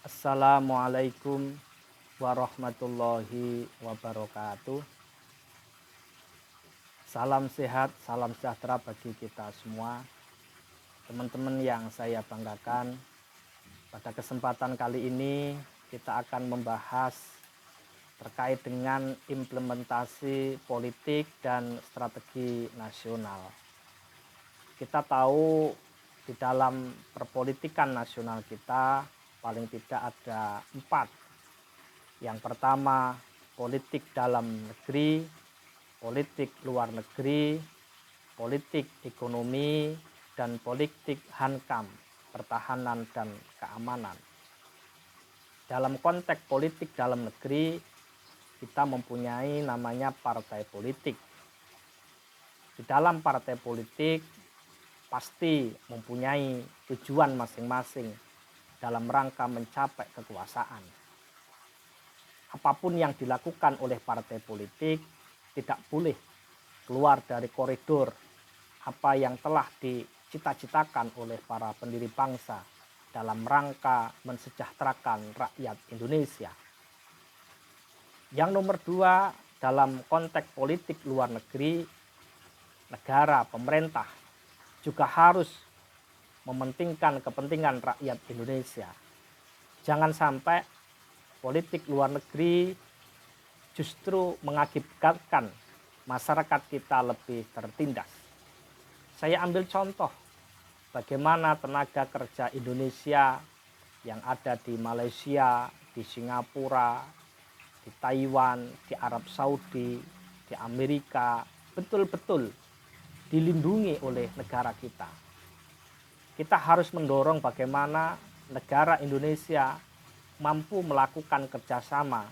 Assalamualaikum warahmatullahi wabarakatuh. Salam sehat, salam sejahtera bagi kita semua. Teman-teman yang saya banggakan, pada kesempatan kali ini kita akan membahas terkait dengan implementasi politik dan strategi nasional. Kita tahu di dalam perpolitikan nasional kita paling tidak ada 4. Yang pertama, politik dalam negeri, politik luar negeri, politik ekonomi, dan politik hankam, pertahanan dan keamanan. Dalam konteks politik dalam negeri, kita mempunyai namanya partai politik. Di dalam partai politik pasti mempunyai tujuan masing-masing dalam rangka mencapai kekuasaan. Apapun yang dilakukan oleh partai politik tidak boleh keluar dari koridor apa yang telah dicita-citakan oleh para pendiri bangsa dalam rangka mensejahterakan rakyat Indonesia. Yang nomor 2, dalam konteks politik luar negeri, negara, pemerintah juga harus mementingkan kepentingan rakyat Indonesia. Jangan sampai politik luar negeri justru mengakibatkan masyarakat kita lebih tertindas. Saya ambil contoh bagaimana tenaga kerja Indonesia yang ada di Malaysia, di Singapura, di Taiwan, di Arab Saudi, di Amerika betul-betul dilindungi oleh negara kita. Kita harus mendorong bagaimana negara Indonesia mampu melakukan kerjasama,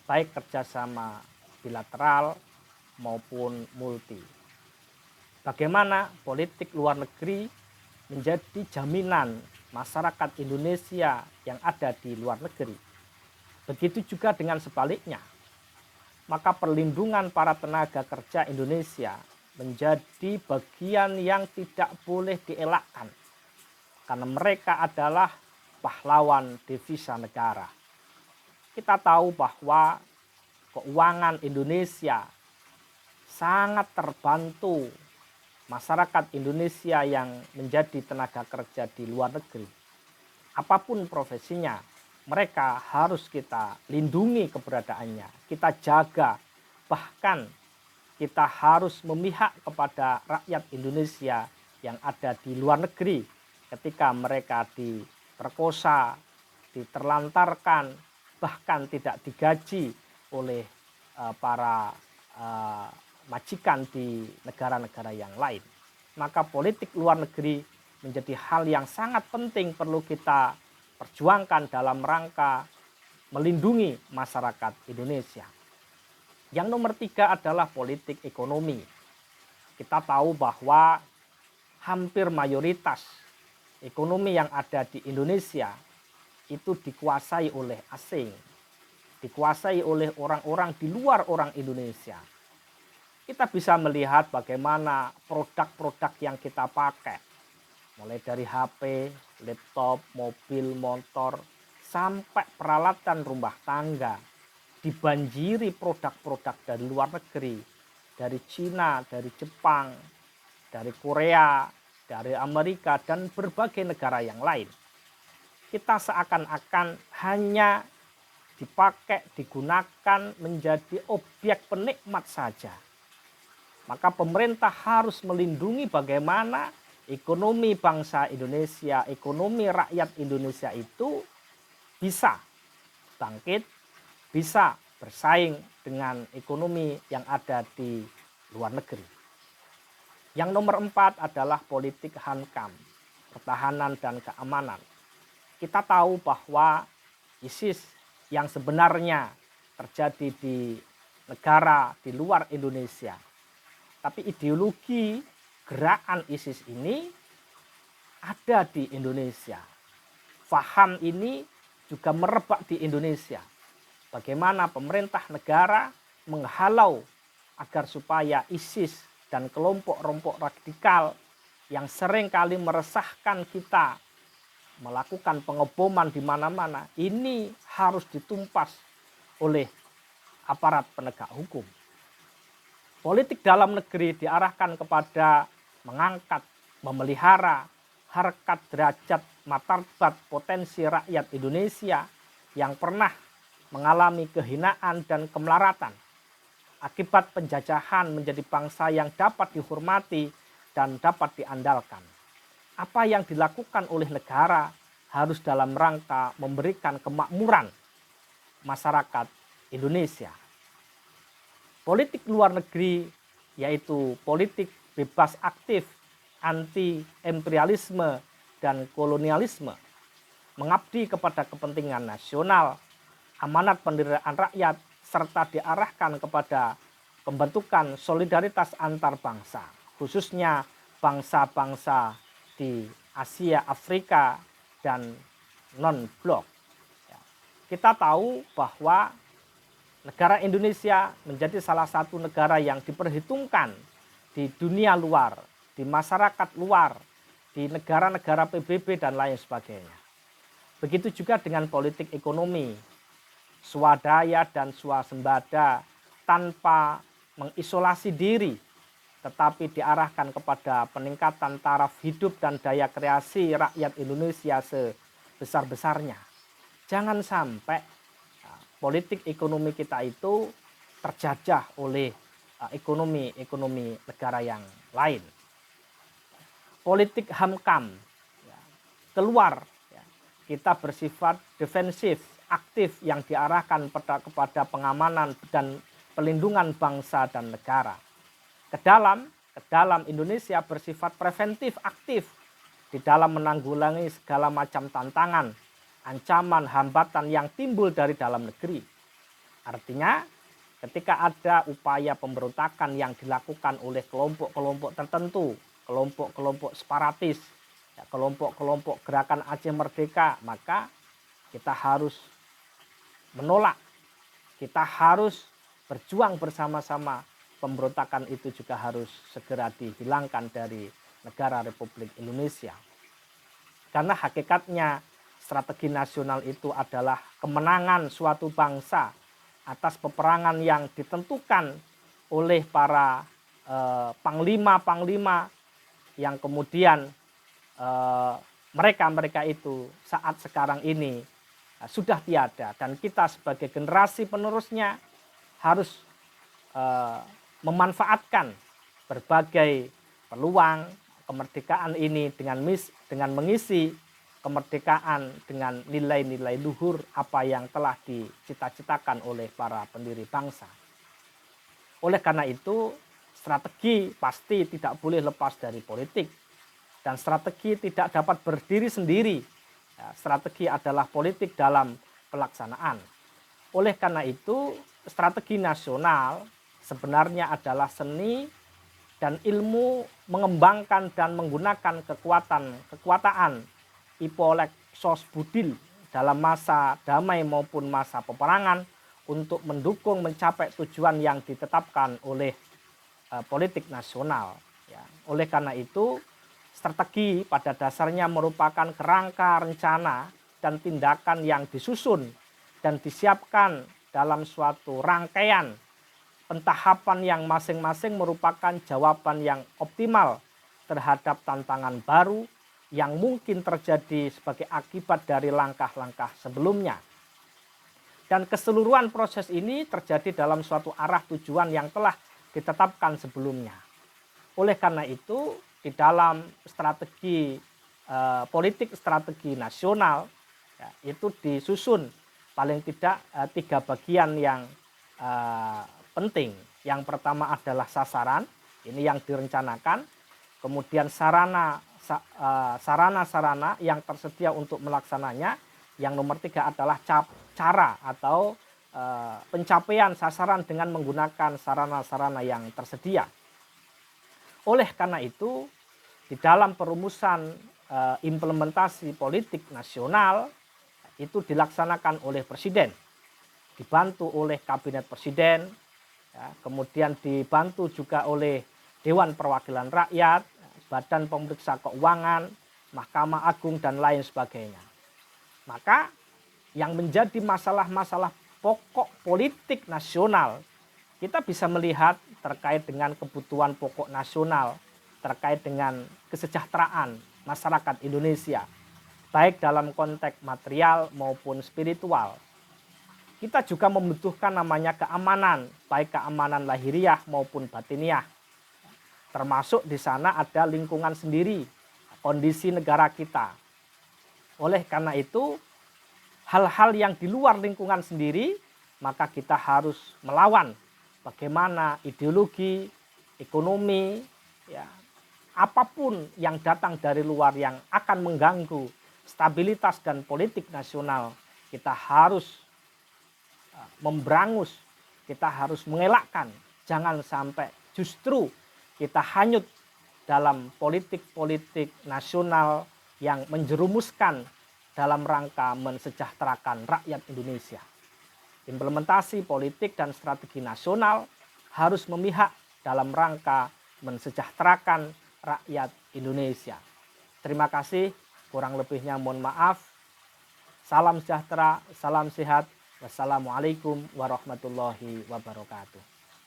baik kerjasama bilateral maupun multi. Bagaimana politik luar negeri menjadi jaminan masyarakat Indonesia yang ada di luar negeri. Begitu juga dengan sebaliknya. Maka perlindungan para tenaga kerja Indonesia menjadi bagian yang tidak boleh dielakkan. Karena mereka adalah pahlawan devisa negara. Kita tahu bahwa keuangan Indonesia sangat terbantu masyarakat Indonesia yang menjadi tenaga kerja di luar negeri. Apapun profesinya, mereka harus kita lindungi keberadaannya, kita jaga, bahkan kita harus memihak kepada rakyat Indonesia yang ada di luar negeri ketika mereka diperkosa, diterlantarkan, bahkan tidak digaji oleh para majikan di negara-negara yang lain. Maka politik luar negeri menjadi hal yang sangat penting perlu kita perjuangkan dalam rangka melindungi masyarakat Indonesia. Yang nomor 3 adalah politik ekonomi. Kita tahu bahwa hampir mayoritas ekonomi yang ada di Indonesia itu dikuasai oleh asing, dikuasai oleh orang-orang di luar orang Indonesia. Kita bisa melihat bagaimana produk-produk yang kita pakai, mulai dari HP, laptop, mobil, motor, sampai peralatan rumah tangga, dibanjiri produk-produk dari luar negeri, dari Cina, dari Jepang, dari Korea, dari Amerika, dan berbagai negara yang lain. Kita seakan-akan hanya dipakai, digunakan menjadi objek penikmat saja. Maka pemerintah harus melindungi bagaimana ekonomi bangsa Indonesia, ekonomi rakyat Indonesia itu bisa bangkit, bisa bersaing dengan ekonomi yang ada di luar negeri. Yang nomor 4 adalah politik hankam, pertahanan dan keamanan. Kita tahu bahwa ISIS yang sebenarnya terjadi di negara di luar Indonesia, tapi ideologi gerakan ISIS ini ada di Indonesia. Faham ini juga merebak di Indonesia. Bagaimana pemerintah negara menghalau agar supaya ISIS dan kelompok-kelompok radikal yang seringkali meresahkan kita melakukan pengeboman di mana-mana, ini harus ditumpas oleh aparat penegak hukum. Politik dalam negeri diarahkan kepada mengangkat, memelihara harkat derajat martabat potensi rakyat Indonesia yang pernah mengalami kehinaan dan kemelaratan akibat penjajahan menjadi bangsa yang dapat dihormati dan dapat diandalkan. Apa yang dilakukan oleh negara harus dalam rangka memberikan kemakmuran masyarakat Indonesia. Politik luar negeri yaitu politik bebas aktif, anti imperialisme dan kolonialisme, mengabdi kepada kepentingan nasional, amanat penderitaan rakyat, serta diarahkan kepada pembentukan solidaritas antar bangsa, khususnya bangsa-bangsa di Asia, Afrika, dan non-blok. Kita tahu bahwa negara Indonesia menjadi salah satu negara yang diperhitungkan di dunia luar, di masyarakat luar, di negara-negara PBB dan lain sebagainya. Begitu juga dengan politik ekonomi, swadaya dan swasembada tanpa mengisolasi diri, tetapi diarahkan kepada peningkatan taraf hidup dan daya kreasi rakyat Indonesia sebesar-besarnya. Jangan sampai politik ekonomi kita itu terjajah oleh ekonomi negara yang lain. Politik HAMKAM keluar, kita bersifat defensif, aktif yang diarahkan kepada pengamanan dan pelindungan bangsa dan negara. Ke dalam Indonesia bersifat preventif, aktif di dalam menanggulangi segala macam tantangan, ancaman, hambatan yang timbul dari dalam negeri. Artinya ketika ada upaya pemberontakan yang dilakukan oleh kelompok-kelompok tertentu, kelompok-kelompok separatis, kelompok-kelompok gerakan Aceh Merdeka, maka kita harus menolak, kita harus berjuang bersama-sama. Pemberontakan itu juga harus segera dihilangkan dari negara Republik Indonesia. Karena hakikatnya strategi nasional itu adalah kemenangan suatu bangsa atas peperangan yang ditentukan oleh para panglima-panglima yang kemudian mereka itu saat sekarang ini sudah tiada, dan kita sebagai generasi penerusnya harus memanfaatkan berbagai peluang kemerdekaan ini dengan mengisi kemerdekaan dengan nilai-nilai luhur apa yang telah dicita-citakan oleh para pendiri bangsa. Oleh karena itu, strategi pasti tidak boleh lepas dari politik, dan strategi tidak dapat berdiri sendiri. Strategi adalah politik dalam pelaksanaan. Oleh karena itu, strategi nasional sebenarnya adalah seni dan ilmu mengembangkan dan menggunakan kekuatan Ipolek Sos Budil dalam masa damai maupun masa peperangan untuk mendukung mencapai tujuan yang ditetapkan oleh politik nasional. Oleh karena itu, strategi pada dasarnya merupakan kerangka rencana dan tindakan yang disusun dan disiapkan dalam suatu rangkaian pentahapan yang masing-masing merupakan jawaban yang optimal terhadap tantangan baru yang mungkin terjadi sebagai akibat dari langkah-langkah sebelumnya. Dan keseluruhan proses ini terjadi dalam suatu arah tujuan yang telah ditetapkan sebelumnya. Oleh karena itu, di dalam strategi politik strategi nasional itu disusun paling tidak 3 bagian yang penting. Yang pertama adalah sasaran, ini yang direncanakan. Kemudian sarana-sarana yang tersedia untuk melaksananya. Yang nomor 3 adalah cara atau pencapaian sasaran dengan menggunakan sarana-sarana yang tersedia. Oleh karena itu, di dalam perumusan implementasi politik nasional itu dilaksanakan oleh Presiden, dibantu oleh Kabinet Presiden, kemudian dibantu juga oleh Dewan Perwakilan Rakyat, Badan Pemeriksa Keuangan, Mahkamah Agung, dan lain sebagainya. Maka yang menjadi masalah-masalah pokok politik nasional, kita bisa melihat terkait dengan kebutuhan pokok nasional, terkait dengan kesejahteraan masyarakat Indonesia, baik dalam konteks material maupun spiritual. Kita juga membutuhkan namanya keamanan, baik keamanan lahiriah maupun batiniah. Termasuk di sana ada lingkungan sendiri, kondisi negara kita. Oleh karena itu, hal-hal yang di luar lingkungan sendiri, maka kita harus melawan. Bagaimana ideologi, ekonomi, ya, apapun yang datang dari luar yang akan mengganggu stabilitas dan politik nasional, kita harus memberangus, kita harus mengelakkan. Jangan sampai justru kita hanyut dalam politik-politik nasional yang menjerumuskan dalam rangka mensejahterakan rakyat Indonesia. Implementasi politik dan strategi nasional harus memihak dalam rangka mensejahterakan rakyat Indonesia. Terima kasih, kurang lebihnya mohon maaf. Salam sejahtera, salam sehat. Wassalamualaikum warahmatullahi wabarakatuh.